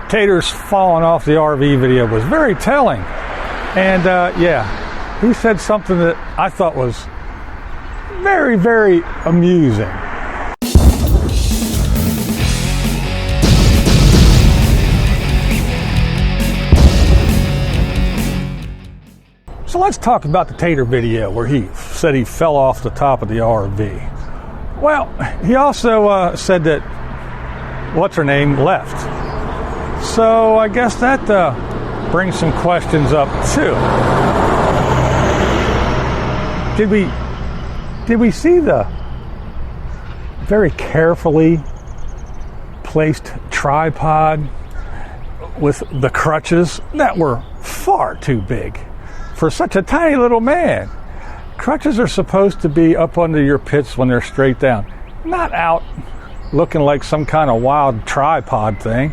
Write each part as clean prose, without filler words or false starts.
Tater's falling off the RV video was very telling. And yeah, he said something that I thought was very, very amusing. So let's talk about the Tater video where he said he fell off the top of the RV. Well, he also said that what's-her-name left. So I guess that brings some questions up too. Did we see the very carefully placed tripod with the crutches that were far too big for such a tiny little man? Crutches are supposed to be up under your pits when they're straight down, not out looking like some kind of wild tripod thing.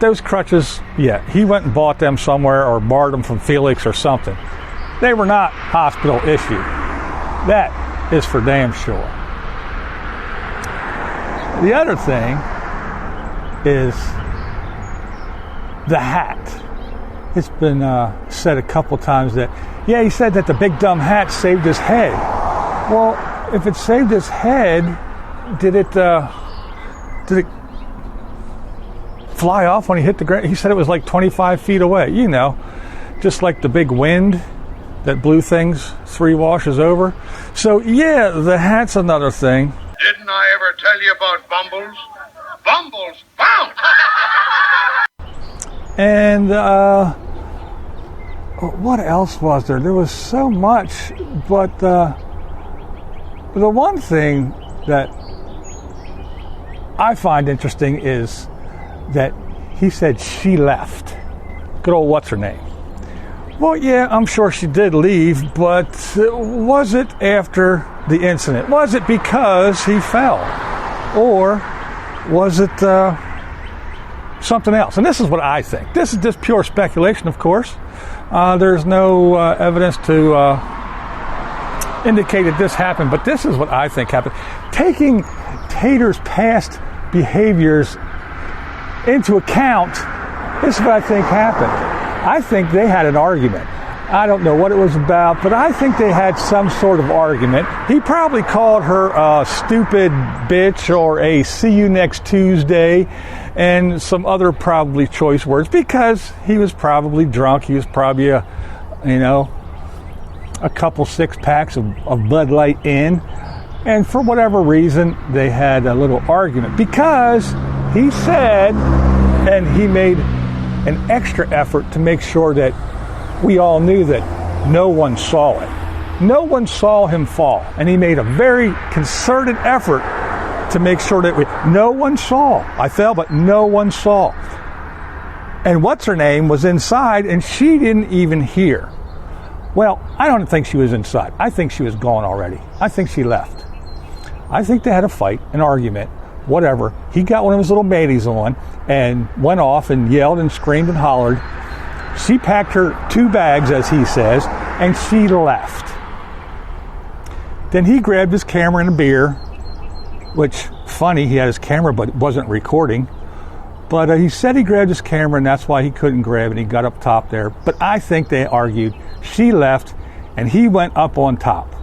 Those crutches, yeah, he went and bought them somewhere or borrowed them from Felix or something. They were not hospital issue. That is for damn sure. The other thing is the hat. It's been said a couple times that, yeah, he said that the big dumb hat saved his head. Well, if it saved his head, did it fly off when he hit the ground? He said it was like 25 feet away. You know, just like the big wind that blew things 3 washes over. So, yeah, the hat's another thing. Didn't I ever tell you about Bumbles? Bumbles bounce! And what else was there? There was so much, but the one thing that I find interesting is that he said she left. Good old what's-her-name. Well, yeah, I'm sure she did leave, but was it after the incident? Was it because he fell? Or was it something else? And this is what I think. This is just pure speculation, of course. There's no evidence to indicate that this happened, but this is what I think happened. Taking Tater's past behaviors into account, this is what I think happened. I think they had an argument. I don't know what it was about, but I think they had some sort of argument. He probably called her a stupid bitch or a see you next Tuesday and some other probably choice words because he was probably drunk. He was probably a couple 6-packs of Bud Light in. And for whatever reason, they had a little argument because he said, and he made an extra effort to make sure that we all knew that no one saw it. No one saw him fall. And he made a very concerted effort to make sure that no one saw. I fell, but no one saw. And what's-her-name was inside, and she didn't even hear. Well, I don't think she was inside. I think she was gone already. I think she left. I think they had a fight, an argument, whatever. He got one of his little mateys on and went off and yelled and screamed and hollered. She packed her 2 bags, as he says, and she left. Then he grabbed his camera and a beer, which, funny, he had his camera but it wasn't recording. But he said he grabbed his camera and that's why he couldn't grab it. He got up top there. But I think they argued. She left and he went up on top.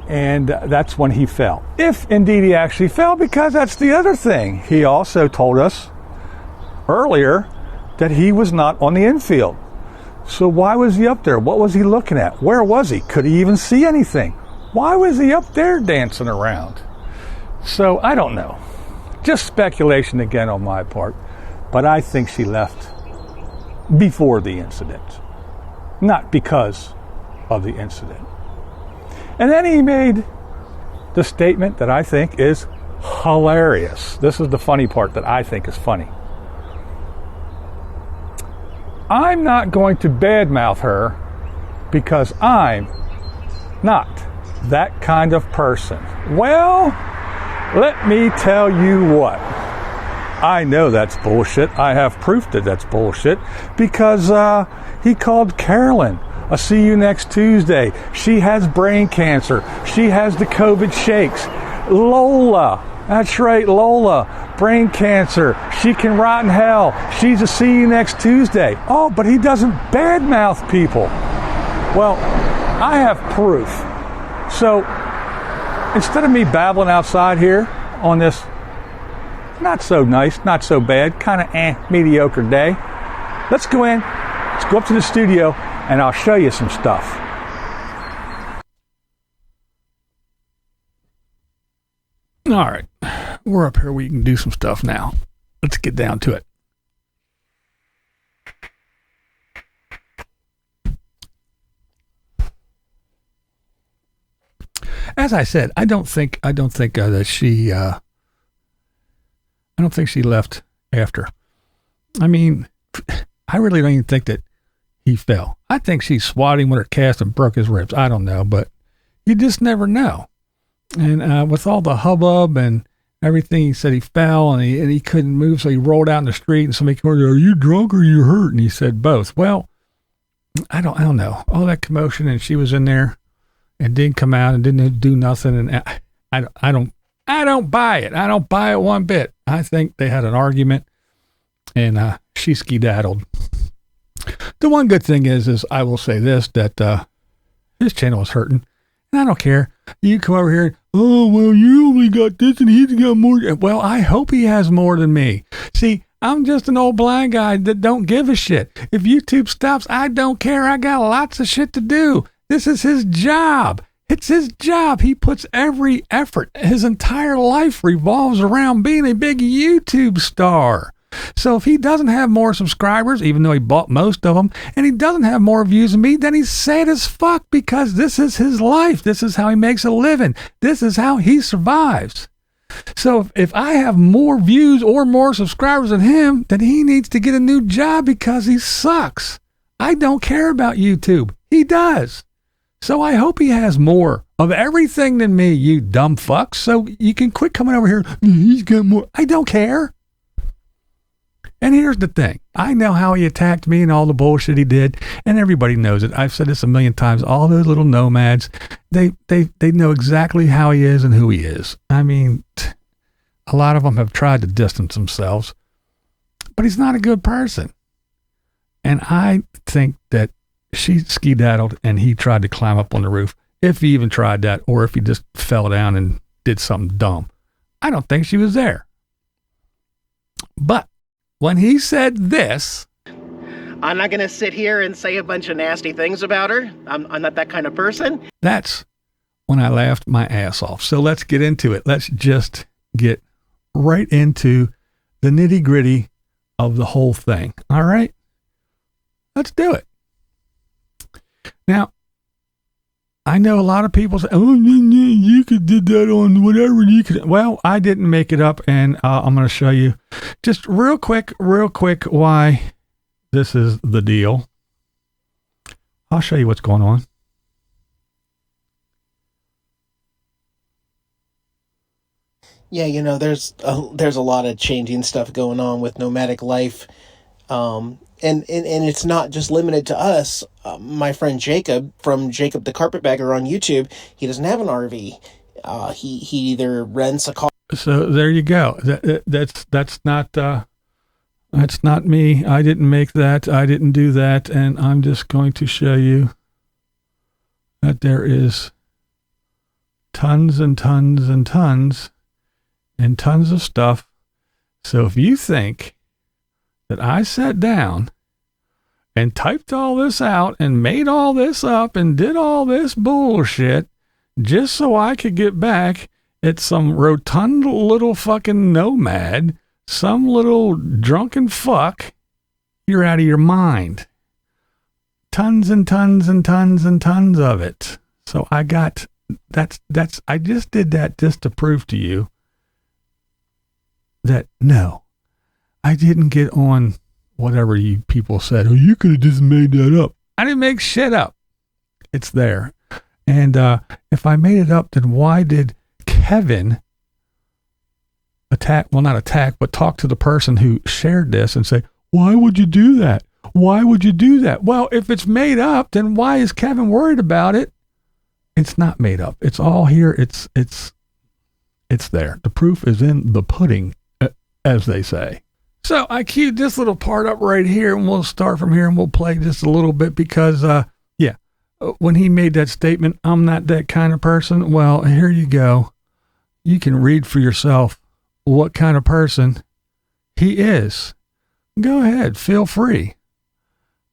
And that's when he fell. If indeed he actually fell, because that's the other thing. He also told us earlier that he was not on the infield. So why was he up there? What was he looking at? Where was he? Could he even see anything? Why was he up there dancing around? So I don't know. Just speculation again on my part. But I think she left before the incident, not because of the incident. And then he made the statement that I think is hilarious. This is the funny part that I think is funny. I'm not going to badmouth her because I'm not that kind of person. Well, let me tell you what. I know that's bullshit. I have proof that that's bullshit because he called Carolyn a see you next Tuesday. She has brain cancer. She has the COVID shakes. Lola That's right, Lola. Brain cancer. She can rot in hell. She's a see you next Tuesday. Oh, but he doesn't badmouth people. Well, I have proof. So instead of me babbling outside here on this not so nice, not so bad, kind of mediocre day, let's go in, let's go up to the studio, and I'll show you some stuff. All right, we're up here. We can do some stuff now. Let's get down to it. As I said, I don't think that she. I don't think she left after. I mean, I really don't even think that he fell. I think she swatted him with her cast and broke his ribs. I don't know, but you just never know. And with all the hubbub and everything, he said he fell and he couldn't move, so he rolled out in the street. And somebody came over, "Are you drunk or are you hurt?" And he said both. Well, I don't know. All that commotion, and she was in there and didn't come out and didn't do nothing. And I don't buy it. I don't buy it one bit. I think they had an argument, and she skedaddled. The one good thing is I will say this, that his channel is hurting, and I don't care. You come over here, "Oh, well, you only got this and he's got more." Well, I hope he has more than me. See, I'm just an old blind guy that don't give a shit. If YouTube stops, I don't care. I got lots of shit to do. This is his job. It's his job. He puts every effort. His entire life revolves around being a big YouTube star. So if he doesn't have more subscribers, even though he bought most of them, and he doesn't have more views than me, then he's sad as fuck, because this is his life. This is how he makes a living. This is how he survives. So if I have more views or more subscribers than him, then he needs to get a new job, because he sucks. I don't care about YouTube. He does. So I hope he has more of everything than me, you dumb fucks. So you can quit coming over here. "He's got more." I don't care. And here's the thing. I know how he attacked me and all the bullshit he did, and everybody knows it. I've said this a million times. All those little nomads, they know exactly how he is and who he is. I mean, a lot of them have tried to distance themselves, but he's not a good person. And I think that she skedaddled and he tried to climb up on the roof, if he even tried that, or if he just fell down and did something dumb. I don't think she was there. But when he said this, "I'm not going to sit here and say a bunch of nasty things about her. I'm not that kind of person." That's when I laughed my ass off. So let's get into it. Let's just get right into the nitty gritty of the whole thing. All right? Let's do it. Now, I know a lot of people say, "Oh, you could did that on whatever you could." Well, I didn't make it up, and I'm going to show you just real quick, why this is the deal. I'll show you what's going on. Yeah, you know, there's a lot of changing stuff going on with nomadic life. And it's not just limited to us. My friend Jacob, from Jacob the Carpetbagger on YouTube, he doesn't have an RV. He either rents a car. So there you go. That's not me. I didn't make that. I didn't do that. And I'm just going to show you that there is tons and tons and tons and tons of stuff. So if you think that I sat down and typed all this out and made all this up and did all this bullshit just so I could get back at some rotund little fucking nomad, some little drunken fuck, you're out of your mind. Tons and tons and tons and tons of it. So I just did that just to prove to you that no, I didn't get on whatever you people said. "Oh, you could have just made that up." I didn't make shit up. It's there. And if I made it up, then why did Kevin talk to the person who shared this and say, "Why would you do that? Why would you do that?" Well, if it's made up, then why is Kevin worried about it? It's not made up. It's all here. It's It's there. The proof is in the pudding, as they say. So I queued this little part up right here, and we'll start from here, and we'll play just a little bit because, when he made that statement, I'm not that kind of person. Well, here you go. You can read for yourself what kind of person he is. Go ahead. Feel free.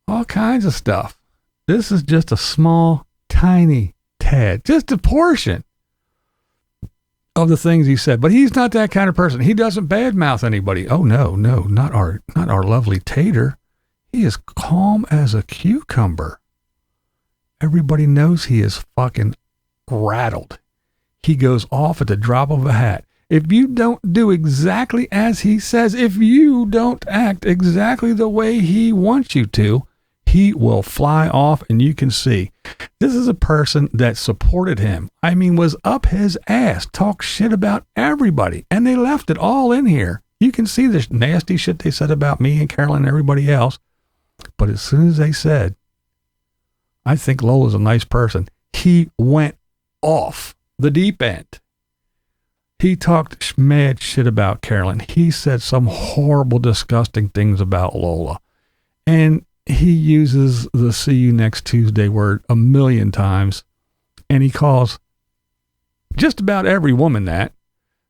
All kinds of stuff. This is just a small, tiny tad, just a portion of the things he said. But he's not that kind of person. He doesn't badmouth anybody. Oh, no, not our lovely Tater. He is calm as a cucumber. Everybody knows he is fucking rattled. He goes off at the drop of a hat. If you don't do exactly as he says, if you don't act exactly the way he wants you to, he will fly off, and you can see. This is a person that supported him. I mean, was up his ass, talked shit about everybody, and they left it all in here. You can see the nasty shit they said about me and Carolyn and everybody else. But as soon as they said, I think Lola's a nice person, he went off the deep end. He talked mad shit about Carolyn. He said some horrible, disgusting things about Lola. And he uses the see you next Tuesday word a million times. And he calls just about every woman that.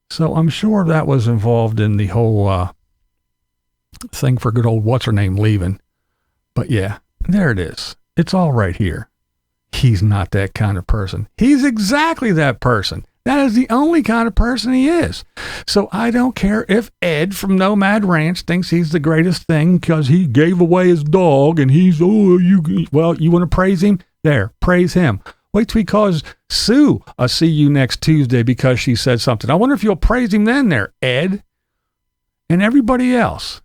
So I'm sure that was involved in the whole thing for good old what's-her-name leaving. But yeah, there it is. It's all right here. He's not that kind of person. He's exactly that person. That is the only kind of person he is. So I don't care if Ed from Nomad Ranch thinks he's the greatest thing because he gave away his dog and he's, you want to praise him? There, praise him. Wait till he calls Sue a see you next Tuesday because she said something. I wonder if you'll praise him then there, Ed. And everybody else.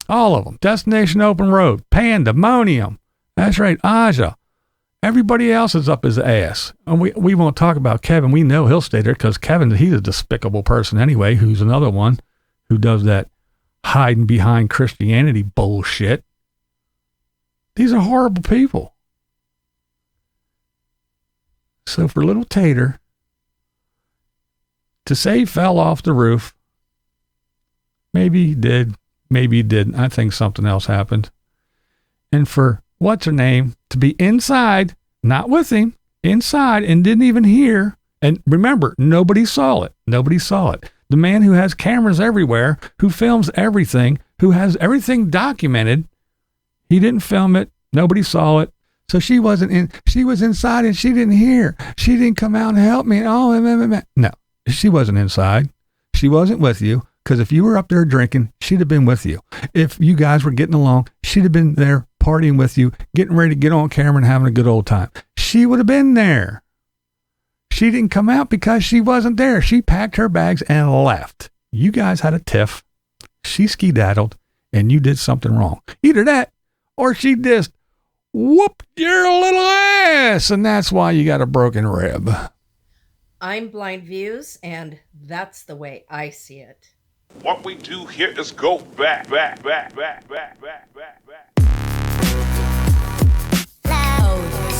All of them. Destination Open Road, Pandemonium. That's right, Aja. Everybody else is up his ass. And we won't talk about Kevin. We know he'll stay there because Kevin, he's a despicable person anyway, who's another one who does that hiding behind Christianity bullshit. These are horrible people. So for little Tater to say he fell off the roof, maybe he did, maybe he didn't. I think something else happened. And for what's her name to be inside, not with him, inside, and didn't even hear. And remember, nobody saw it. Nobody saw it. The man who has cameras everywhere, who films everything, who has everything documented, he didn't film it. Nobody saw it. So she wasn't in. She was inside and she didn't hear. She didn't come out and help me. No, she wasn't inside. She wasn't with you. Because if you were up there drinking, she'd have been with you. If you guys were getting along, she'd have been there partying with you, getting ready to get on camera and having a good old time. She would have been there. She didn't come out because she wasn't there. She packed her bags and left. You guys had a tiff. She skedaddled and you did something wrong. Either that or she just whooped your little ass. And that's why you got a broken rib. I'm BlindViews, and that's the way I see it. What we do here is go back. Oh,